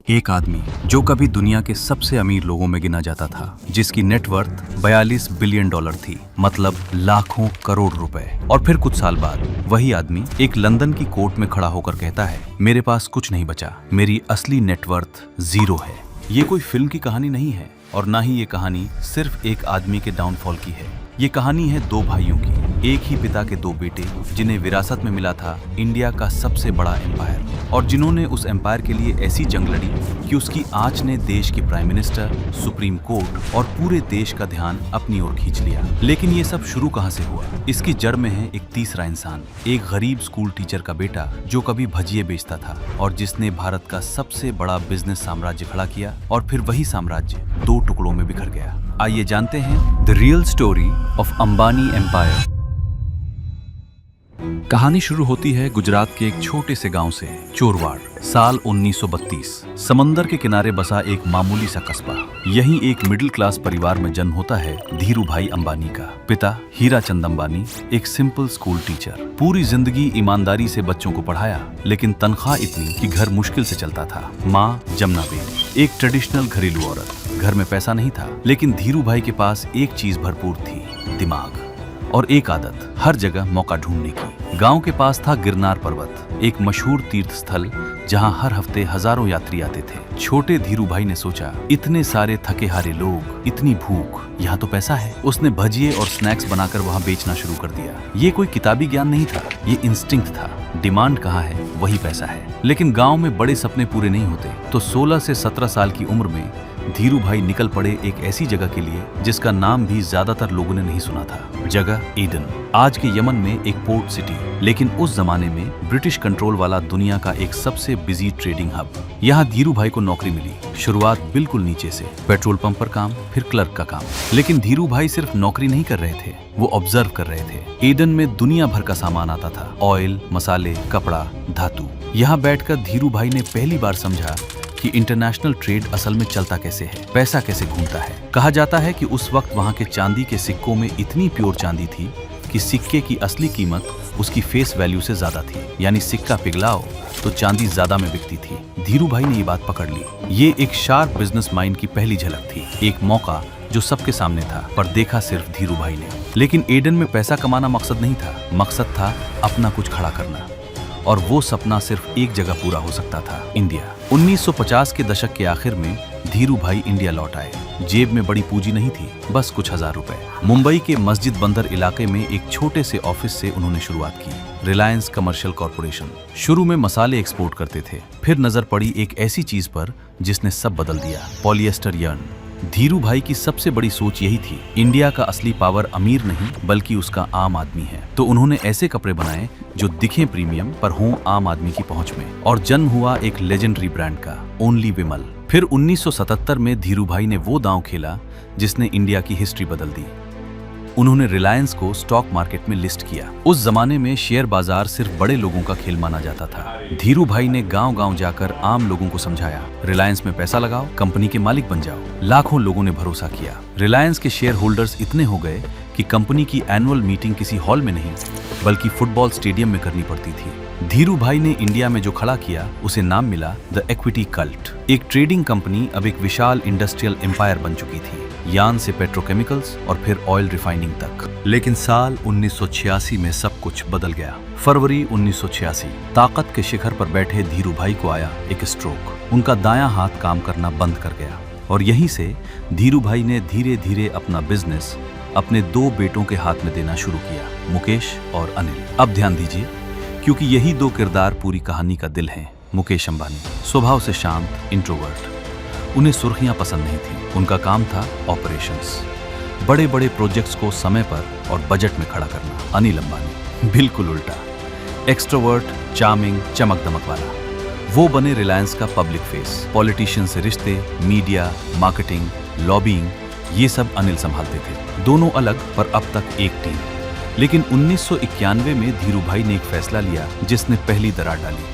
एक आदमी जो कभी दुनिया के सबसे अमीर लोगों में गिना जाता था, जिसकी नेटवर्थ 42 बिलियन डॉलर थी, मतलब लाखों करोड़ रुपए। और फिर कुछ साल बाद वही आदमी एक लंदन की कोर्ट में खड़ा होकर कहता है, मेरे पास कुछ नहीं बचा, मेरी असली नेटवर्थ 0 है। ये कोई फिल्म की कहानी नहीं है और ना ही ये कहानी सिर्फ एक आदमी के डाउनफॉल की है। ये कहानी है दो भाइयों की, एक ही पिता के दो बेटे, जिन्हें विरासत में मिला था इंडिया का सबसे बड़ा एम्पायर, और जिन्होंने उस एम्पायर के लिए ऐसी जंग लड़ी कि उसकी आंच ने देश की प्राइम मिनिस्टर, सुप्रीम कोर्ट और पूरे देश का ध्यान अपनी ओर खींच लिया। लेकिन ये सब शुरू कहाँ से हुआ? इसकी जड़ में है एक तीसरा इंसान, एक गरीब स्कूल टीचर का बेटा जो कभी भजिए बेचता था और जिसने भारत का सबसे बड़ा बिजनेस साम्राज्य खड़ा किया, और फिर वही साम्राज्य 2 टुकड़ों में बिखर गया। आइए जानते हैं the real story of Ambani empire. कहानी शुरू होती है गुजरात के एक छोटे से गांव से, चोरवाड़। साल 1932। समंदर के किनारे बसा एक मामूली सा कस्बा। यहीं एक मिडिल क्लास परिवार में जन्म होता है धीरू भाई अंबानी का। पिता हीरा चंद अंबानी एक सिंपल स्कूल टीचर, पूरी जिंदगी ईमानदारी से बच्चों को पढ़ाया, लेकिन तनख्वाह इतनी कि घर मुश्किल से चलता था। माँ जमुना बेटी, एक ट्रेडिशनल घरेलू औरत। घर में पैसा नहीं था, लेकिन धीरू भाई के पास एक चीज भरपूर थी, दिमाग और एक आदत, हर जगह मौका ढूंढने की। गांव के पास था गिरनार पर्वत, एक मशहूर तीर्थ स्थल जहां हर हफ्ते हजारों यात्री आते थे। छोटे धीरू भाई ने सोचा, इतने सारे थके हारे लोग, इतनी भूख, यहाँ तो पैसा है। उसने भजिए और स्नैक्स बनाकर वहां बेचना शुरू कर दिया। ये कोई किताबी ज्ञान नहीं था, ये इंस्टिंक्ट था। डिमांड कहाँ है वही पैसा है। लेकिन गाँव में बड़े सपने पूरे नहीं होते, तो 16 से 17 साल की उम्र में धीरू भाई निकल पड़े एक ऐसी जगह के लिए जिसका नाम भी ज्यादातर लोगों ने नहीं सुना था। जगह ईडन, आज के यमन में एक पोर्ट सिटी, लेकिन उस जमाने में ब्रिटिश कंट्रोल वाला दुनिया का एक सबसे बिजी ट्रेडिंग हब। यहाँ धीरू भाई को नौकरी मिली। शुरुआत बिल्कुल नीचे से, पेट्रोल पंप पर काम, फिर क्लर्क का काम। लेकिन धीरू भाई सिर्फ नौकरी नहीं कर रहे थे, वो ऑब्जर्व कर रहे थे। ईडन में दुनिया भर का सामान आता था, ऑयल, मसाले, कपड़ा, धातु। यहाँ बैठकर धीरू भाई ने पहली बार समझा कि इंटरनेशनल ट्रेड असल में चलता कैसे है, पैसा कैसे घूमता है। कहा जाता है कि उस वक्त वहाँ के चांदी के सिक्कों में इतनी प्योर चांदी थी कि सिक्के की असली कीमत उसकी फेस वैल्यू से ज्यादा थी, यानी सिक्का पिघलाओ तो चांदी ज्यादा में बिकती थी। धीरू भाई ने ये बात पकड़ ली। ये एक शार्प बिजनेस माइंड की पहली झलक थी, एक मौका जो सबके सामने था, पर देखा सिर्फ धीरू भाई ने। लेकिन एडन में पैसा कमाना मकसद नहीं था, मकसद था अपना कुछ खड़ा करना, और वो सपना सिर्फ एक जगह पूरा हो सकता था, इंडिया। 1950 के दशक के आखिर में धीरू भाई इंडिया लौट आए। जेब में बड़ी पूंजी नहीं थी, बस कुछ हजार रुपए। मुंबई के मस्जिद बंदर इलाके में एक छोटे से ऑफिस से उन्होंने शुरुआत की, रिलायंस कमर्शियल कॉर्पोरेशन। शुरू में मसाले एक्सपोर्ट करते थे, फिर नजर पड़ी एक ऐसी चीज पर जिसने सब बदल दिया, पॉलिएस्टर यार्न। धीरू भाई की सबसे बड़ी सोच यही थी, इंडिया का असली पावर अमीर नहीं बल्कि उसका आम आदमी है। तो उन्होंने ऐसे कपड़े बनाए जो दिखें प्रीमियम पर हों आम आदमी की पहुंच में, और जन्म हुआ एक लेजेंडरी ब्रांड का, ओनली विमल। फिर 1977 में धीरू भाई ने वो दांव खेला जिसने इंडिया की हिस्ट्री बदल दी। उन्होंने रिलायंस को स्टॉक मार्केट में लिस्ट किया। उस जमाने में शेयर बाजार सिर्फ बड़े लोगों का खेल माना जाता था। धीरू भाई ने गांव-गांव जाकर आम लोगों को समझाया, रिलायंस में पैसा लगाओ, कंपनी के मालिक बन जाओ। लाखों लोगों ने भरोसा किया। रिलायंस के शेयर होल्डर्स इतने हो गए कि कंपनी की एनुअल मीटिंग किसी हॉल में नहीं बल्कि फुटबॉल स्टेडियम में करनी पड़ती थी। धीरू भाई ने इंडिया में जो खड़ा किया उसे नाम मिला द इक्विटी कल्ट। एक ट्रेडिंग कंपनी अब एक विशाल इंडस्ट्रियल एम्पायर बन चुकी थी, यार्न से पेट्रोकेमिकल्स और फिर ऑयल रिफाइनिंग तक। लेकिन साल 1986 में सब कुछ बदल गया। फरवरी 1986, ताकत के शिखर पर बैठे धीरू भाई को आया एक स्ट्रोक। उनका दायां हाथ काम करना बंद कर गया, और यहीं से धीरू भाई ने धीरे धीरे अपना बिजनेस अपने 2 बेटों के हाथ में देना शुरू किया, मुकेश और अनिल। अब ध्यान दीजिए, क्योंकि यही 2 किरदार पूरी कहानी का दिल हैं। मुकेश अंबानी स्वभाव से शांत, इंट्रोवर्ट। उन्हें सुर्खियां पसंद नहीं थी, उनका काम था ऑपरेशंस, बड़े बड़े प्रोजेक्ट्स को समय पर और बजट में खड़ा करना। अनिल अंबानी बिल्कुल उल्टा, एक्सट्रोवर्ट, चार्मिंग, चमक दमक वाला। वो बने रिलायंस का पब्लिक फेस। पॉलिटिशियन से रिश्ते, मीडिया, मार्केटिंग, लॉबिंग, ये सब अनिल संभालते थे। दोनों अलग पर अब तक एक टीम। लेकिन 1991 में धीरू भाई ने एक फैसला लिया जिसने पहली दरार डाली।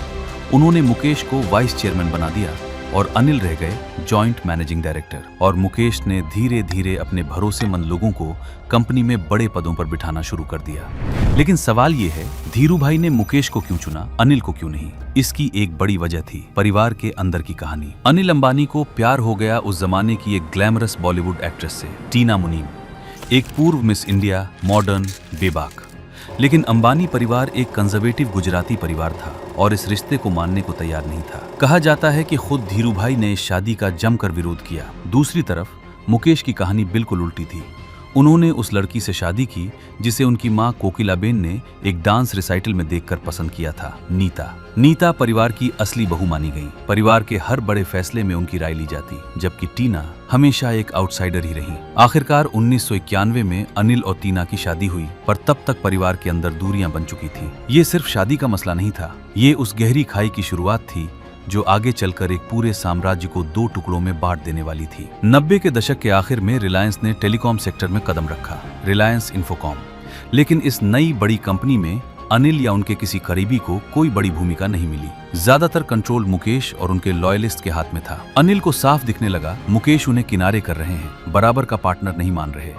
उन्होंने मुकेश को वाइस चेयरमैन बना दिया और अनिल रह गए जॉइंट मैनेजिंग डायरेक्टर। और मुकेश ने धीरे धीरे अपने भरोसेमंद लोगों को कंपनी में बड़े पदों पर बिठाना शुरू कर दिया। लेकिन सवाल ये है, धीरू भाई ने मुकेश को क्यों चुना, अनिल को क्यों नहीं? इसकी एक बड़ी वजह थी परिवार के अंदर की कहानी। अनिल अंबानी को प्यार हो गया उस जमाने की एक ग्लैमरस बॉलीवुड एक्ट्रेस से, टीना मुनीम, एक पूर्व मिस इंडिया, मॉडर्न, बेबाक। लेकिन अंबानी परिवार एक कंजर्वेटिव गुजराती परिवार था और इस रिश्ते को मानने को तैयार नहीं था। कहा जाता है कि खुद धीरू भाई ने इस शादी का जमकर विरोध किया। दूसरी तरफ मुकेश की कहानी बिल्कुल उल्टी थी। उन्होंने उस लड़की से शादी की जिसे उनकी मां कोकिलाबेन ने एक डांस रिसाइटल में देखकर पसंद किया था, नीता। नीता परिवार की असली बहू मानी गई। परिवार के हर बड़े फैसले में उनकी राय ली जाती, जबकि टीना हमेशा एक आउटसाइडर ही रही। आखिरकार 1991 में अनिल और टीना की शादी हुई, पर तब तक परिवार के अंदर दूरियां बन चुकी थी। ये सिर्फ शादी का मसला नहीं था, ये उस गहरी खाई की शुरुआत थी जो आगे चलकर एक पूरे साम्राज्य को 2 टुकड़ों में बांट देने वाली थी। 90 के दशक के आखिर में रिलायंस ने टेलीकॉम सेक्टर में कदम रखा, रिलायंस इंफोकॉम। लेकिन इस नई बड़ी कंपनी में अनिल या उनके किसी करीबी को कोई बड़ी भूमिका नहीं मिली। ज्यादातर कंट्रोल मुकेश और उनके लॉयलिस्ट के हाथ में था। अनिल को साफ दिखने लगा मुकेश उन्हें किनारे कर रहे हैं, बराबर का पार्टनर नहीं मान रहे।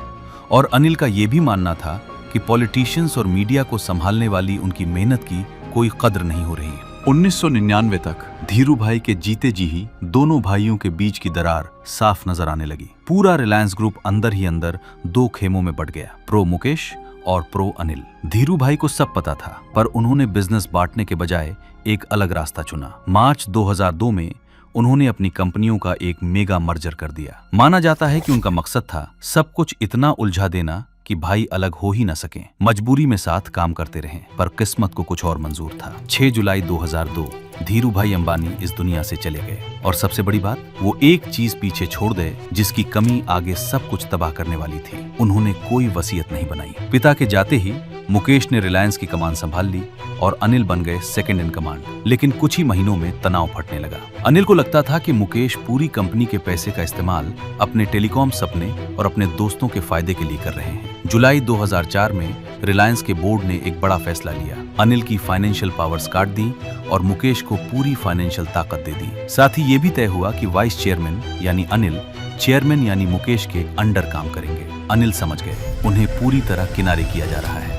और अनिल का यह भी मानना था कि पॉलिटिशियंस और मीडिया को संभालने वाली उनकी मेहनत की कोई कद्र नहीं हो रही। 1999 तक धीरू भाई के जीते जी ही दोनों भाइयों के बीच की दरार साफ नजर आने लगी। पूरा रिलायंस ग्रुप अंदर ही अंदर 2 खेमों में बट गया, प्रो मुकेश और प्रो अनिल। धीरू भाई को सब पता था, पर उन्होंने बिजनेस बांटने के बजाय एक अलग रास्ता चुना। मार्च 2002 में उन्होंने अपनी कंपनियों का एक मेगा मर्जर कर दिया। माना जाता है कि उनका मकसद था सब कुछ इतना उलझा देना कि भाई अलग हो ही न सकें। मजबूरी में साथ काम करते रहें, पर किस्मत को कुछ और मंजूर था। 6 जुलाई 2002 धीरू भाई अंबानी इस दुनिया से चले गए। और सबसे बड़ी बात, वो एक चीज पीछे छोड़ गए जिसकी कमी आगे सब कुछ तबाह करने वाली थी। उन्होंने कोई वसीयत नहीं बनाई। पिता के जाते ही मुकेश ने रिलायंस की कमान संभाल ली और अनिल बन गए सेकंड इन कमांड। लेकिन कुछ ही महीनों में तनाव फटने लगा। अनिल को लगता था कि मुकेश पूरी कंपनी के पैसे का इस्तेमाल अपने टेलीकॉम सपने और अपने दोस्तों के फायदे के लिए कर रहे हैं। जुलाई 2004 में रिलायंस के बोर्ड ने एक बड़ा फैसला लिया। अनिल की फाइनेंशियल पावर्स काट दी और मुकेश को पूरी फाइनेंशियल ताकत दे दी। साथ ही ये भी तय हुआ कि वाइस चेयरमैन यानी अनिल, चेयरमैन यानी मुकेश के अंडर काम करेंगे। अनिल समझ गए उन्हें पूरी तरह किनारे किया जा रहा है।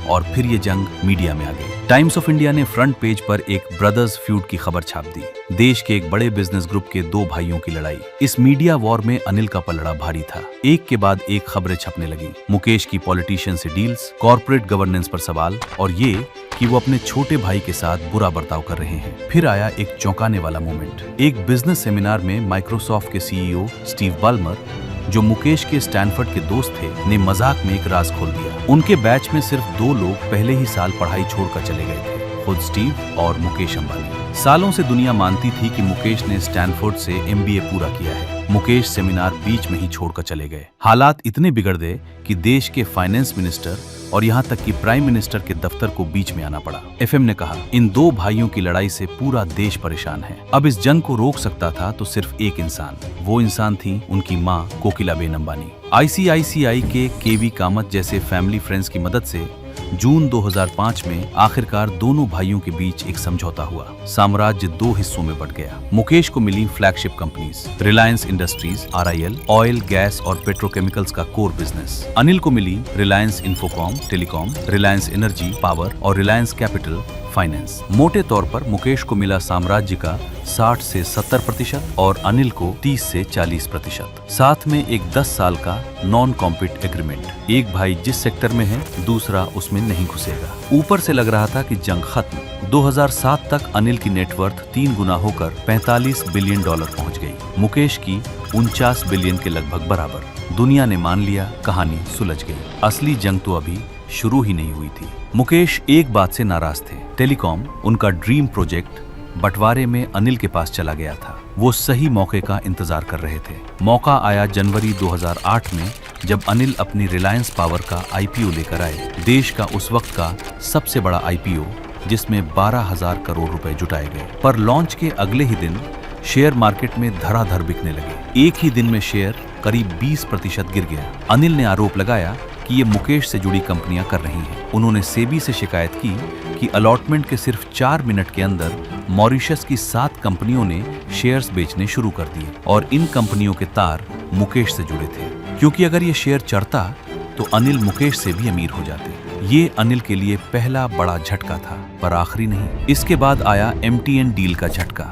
और फिर ये जंग मीडिया में आ गई। टाइम्स ऑफ इंडिया ने फ्रंट पेज पर एक ब्रदर्स फ्यूड की खबर छाप दी। देश के एक बड़े बिजनेस ग्रुप के 2 भाइयों की लड़ाई। इस मीडिया वॉर में अनिल का पलड़ा भारी था। एक के बाद एक खबरें छपने लगी। मुकेश की पॉलिटिशियन से डील्स, कॉर्पोरेट गवर्नेंस पर सवाल और ये कि वो अपने छोटे भाई के साथ बुरा बर्ताव कर रहे हैं। फिर आया एक चौंकाने वाला मोमेंट। एक बिजनेस सेमिनार में माइक्रोसॉफ्ट के सीईओ स्टीव बाल्मर, जो मुकेश के स्टैनफोर्ड के दोस्त थे, ने मजाक में एक राज खोल दिया। उनके बैच में सिर्फ 2 लोग पहले ही साल पढ़ाई छोड़कर चले गए थे, खुद स्टीव और मुकेश अंबानी। सालों से दुनिया मानती थी कि मुकेश ने स्टैनफोर्ड से MBA पूरा किया है। मुकेश सेमिनार बीच में ही छोड़कर चले गए। हालात इतने बिगड़ गए कि देश के फाइनेंस मिनिस्टर और यहाँ तक कि प्राइम मिनिस्टर के दफ्तर को बीच में आना पड़ा। FM ने कहा, इन 2 भाइयों की लड़ाई से पूरा देश परेशान है। अब इस जंग को रोक सकता था तो सिर्फ एक इंसान। वो इंसान थी उनकी मां कोकिलाबेन अंबानी। ICICI के KV कामत जैसे फैमिली फ्रेंड्स की मदद से जून 2005 में आखिरकार दोनों भाइयों के बीच एक समझौता हुआ। साम्राज्य 2 हिस्सों में बट गया। मुकेश को मिली flagship companies, Reliance Industries RIL, oil, gas और पेट्रोकेमिकल्स का कोर बिजनेस। अनिल को मिली Reliance Infocomm telecom, Reliance Energy Power और रिलायंस कैपिटल फाइनेंस। मोटे तौर पर मुकेश को मिला साम्राज्य का 60 से 70% और अनिल को 30 से 40%। साथ में एक 10 साल का नॉन कॉम्पिट एग्रीमेंट। एक भाई जिस सेक्टर में है दूसरा उसमें नहीं घुसेगा। ऊपर से लग रहा था कि जंग खत्म। 2007 तक अनिल की नेटवर्थ 3 गुना होकर $45 बिलियन पहुंच गई। मुकेश की 49 बिलियन के लगभग बराबर। दुनिया ने मान लिया, कहानी सुलझ गई। असली जंग तो अभी शुरू ही नहीं हुई थी। मुकेश एक बात से नाराज थे, टेलीकॉम, उनका ड्रीम प्रोजेक्ट, बंटवारे में अनिल के पास चला गया था। वो सही मौके का इंतजार कर रहे थे। मौका आया जनवरी 2008 में, जब अनिल अपनी रिलायंस पावर का IPO लेकर आए। देश का उस वक्त का सबसे बड़ा IPO, जिसमें 12,000 करोड़ रुपए जुटाए गए। पर लॉन्च के अगले ही दिन शेयर मार्केट में धड़ाधड़ बिकने लगे। एक ही दिन में शेयर करीब 20% गिर गया। अनिल ने आरोप लगाया कि ये मुकेश से जुड़ी कंपनियां कर रही हैं। उन्होंने सेबी से शिकायत की कि अलॉटमेंट के सिर्फ 4 मिनट के अंदर मॉरिशस की 7 कंपनियों ने शेयर्स बेचने शुरू कर दिए और इन कंपनियों के तार मुकेश से जुड़े थे, क्योंकि अगर ये शेयर चढ़ता तो अनिल मुकेश से भी अमीर हो जाते। ये अनिल के लिए पहला बड़ा झटका था, पर आखिरी नहीं। इसके बाद आया MTN डील का झटका।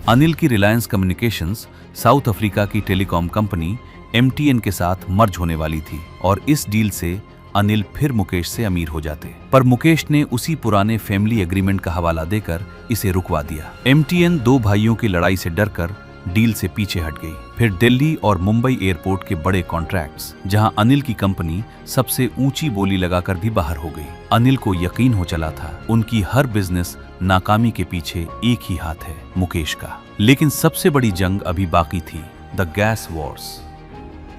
अनिल की रिलायंस कम्युनिकेशंस साउथ अफ्रीका की टेलीकॉम कंपनी MTN के साथ मर्ज होने वाली थी और इस डील से अनिल फिर मुकेश से अमीर हो जाते, पर मुकेश ने उसी पुराने फैमिली एग्रीमेंट का हवाला देकर इसे रुकवा दिया। MTN 2 भाइयों की लड़ाई से डरकर डील से पीछे हट गई। फिर दिल्ली और मुंबई एयरपोर्ट के बड़े कॉन्ट्रैक्ट्स, जहां अनिल की कंपनी सबसे ऊंची बोली लगाकर भी बाहर हो गई। अनिल को यकीन हो चला था उनकी हर बिजनेस नाकामी के पीछे एक ही हाथ है, मुकेश का। लेकिन सबसे बड़ी जंग अभी बाकी थी, द गैस वॉर्स।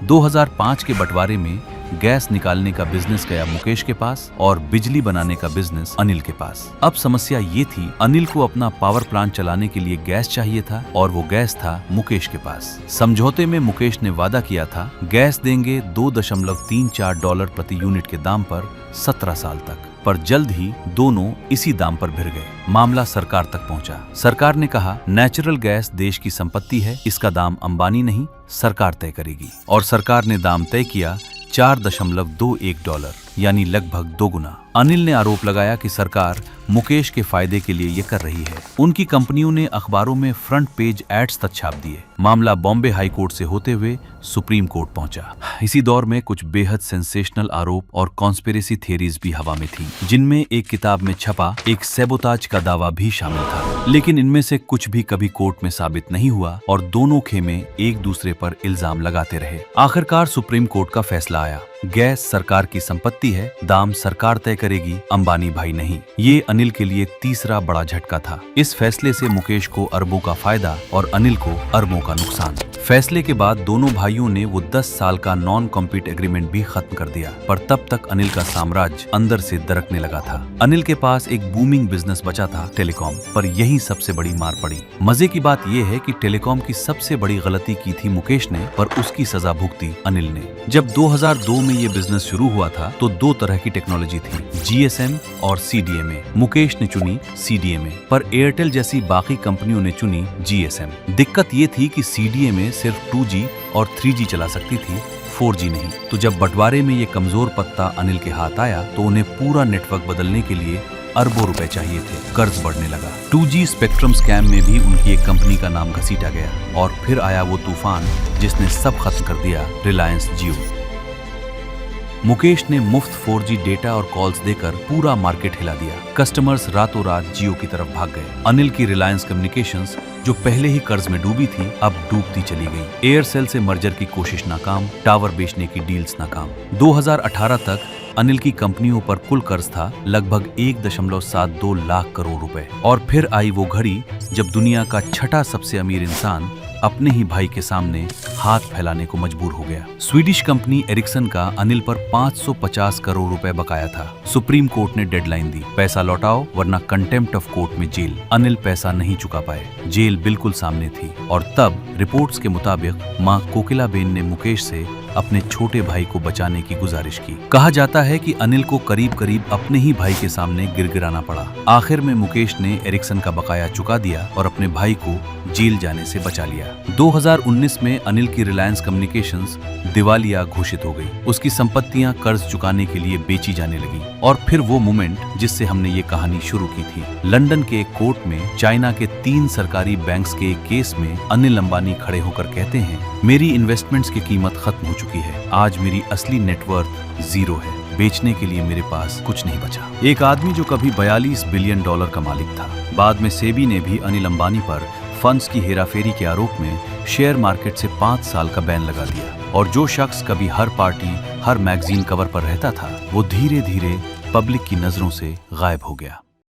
2005 के बंटवारे में गैस निकालने का बिजनेस गया मुकेश के पास और बिजली बनाने का बिजनेस अनिल के पास। अब समस्या ये थी, अनिल को अपना पावर प्लांट चलाने के लिए गैस चाहिए था और वो गैस था मुकेश के पास। समझौते में मुकेश ने वादा किया था गैस देंगे $2.34 प्रति यूनिट के दाम पर 17 साल तक, पर जल्द ही दोनों इसी दाम पर भिड़ गए। मामला सरकार तक पहुंचा। सरकार ने कहा नेचुरल गैस देश की संपत्ति है, इसका दाम अंबानी नहीं सरकार तय करेगी। और सरकार ने दाम तय किया $4.21, यानी लगभग 2 गुना। अनिल ने आरोप लगाया कि सरकार मुकेश के फायदे के लिए ये कर रही है। उनकी कंपनियों ने अखबारों में फ्रंट पेज एड्स तक छाप दिए। मामला बॉम्बे हाई कोर्ट से होते हुए सुप्रीम कोर्ट पहुंचा। इसी दौर में कुछ बेहद सेंसेशनल आरोप और कॉन्स्पिरेसी थियरीज भी हवा में थी, जिनमें एक किताब में छपा एक सैबोताज का दावा भी शामिल था। लेकिन इनमें से कुछ भी कभी कोर्ट में साबित नहीं हुआ और दोनों खेमे एक दूसरे पर इल्जाम लगाते रहे। आखिरकार सुप्रीम कोर्ट का फैसला आया, गैस सरकार की संपत्ति है, दाम सरकार तय करेगी, अंबानी भाई नहीं। ये अनिल के लिए तीसरा बड़ा झटका था। इस फैसले से मुकेश को अरबों का फायदा और अनिल को अरबों का नुकसान। फैसले के बाद दोनों भाइयों ने वो 10 साल का नॉन कॉम्पीट एग्रीमेंट भी खत्म कर दिया, पर तब तक अनिल का साम्राज्य अंदर से दरकने लगा था। अनिल के पास एक बूमिंग बिजनेस बचा था, टेलीकॉम, पर यही सबसे बड़ी मार पड़ी। मजे की बात यह है कि टेलीकॉम की सबसे बड़ी गलती की थी मुकेश ने, पर उसकी सजा भुगती अनिल ने। जब 2002 में ये बिजनेस शुरू हुआ था तो 2 तरह की टेक्नोलॉजी थी, GSM और CDMA। मुकेश ने चुनी CDMA, पर एयरटेल जैसी बाकी कंपनियों ने चुनी GSM। दिक्कत ये थी कि CDMA सिर्फ 2G और 3G चला सकती थी, 4G नहीं। तो जब बंटवारे में ये कमजोर पत्ता अनिल के हाथ आया तो उन्हें पूरा नेटवर्क बदलने के लिए अरबों रुपए चाहिए थे। कर्ज बढ़ने लगा। 2G स्पेक्ट्रम स्कैम में भी उनकी एक कंपनी का नाम घसीटा गया और फिर आया वो तूफान जिसने सब खत्म कर दिया, रिलायंस जियो। मुकेश ने मुफ्त 4G डेटा और कॉल्स देकर पूरा मार्केट हिला दिया। कस्टमर्स रातों रात जियो की तरफ भाग गए। अनिल की रिलायंस कम्युनिकेशंस, जो पहले ही कर्ज में डूबी थी, अब डूबती चली गई। एयरसेल से मर्जर की कोशिश नाकाम, टावर बेचने की डील्स नाकाम। 2018 तक अनिल की कंपनियों पर कुल कर्ज था लगभग 1.72 लाख करोड़ रुपए। और फिर आई वो घड़ी जब दुनिया का छठा सबसे अमीर इंसान अपने ही भाई के सामने हाथ फैलाने को मजबूर हो गया। स्वीडिश कंपनी एरिक्सन का अनिल पर 550 करोड़ रुपए बकाया था। सुप्रीम कोर्ट ने डेडलाइन दी, पैसा लौटाओ वरना कंटेम्प्ट ऑफ कोर्ट में जेल। अनिल पैसा नहीं चुका पाए, जेल बिल्कुल सामने थी। और तब रिपोर्ट्स के मुताबिक मां कोकिलाबेन ने मुकेश से अपने छोटे भाई को बचाने की गुजारिश की। कहा जाता है कि अनिल को करीब करीब अपने ही भाई के सामने गिड़गिड़ाना पड़ा। आखिर में मुकेश ने एरिक्सन का बकाया चुका दिया और अपने भाई को जेल जाने से बचा लिया। 2019 में अनिल की रिलायंस कम्युनिकेशंस दिवालिया घोषित हो गई। उसकी संपत्तियां कर्ज चुकाने के लिए बेची जाने लगी। और फिर वो मोमेंट जिससे हमने ये कहानी शुरू की थी, लंदन के एक कोर्ट में चाइना के 3 सरकारी बैंक्स के एक केस में अनिल अंबानी खड़े होकर कहते हैं, मेरी इन्वेस्टमेंट्स की कीमत खत्म हो चुकी है, आज मेरी असली नेटवर्थ 0 है, बेचने के लिए मेरे पास कुछ नहीं बचा। एक आदमी जो कभी $42 बिलियन का मालिक था। बाद में सेबी ने भी अनिल अंबानी पर फंड्स की हेराफेरी के आरोप में शेयर मार्केट से 5 साल का बैन लगा दिया। और जो शख्स कभी हर पार्टी, हर मैगजीन कवर पर रहता था, वो धीरे धीरे पब्लिक की नजरों से गायब हो गया।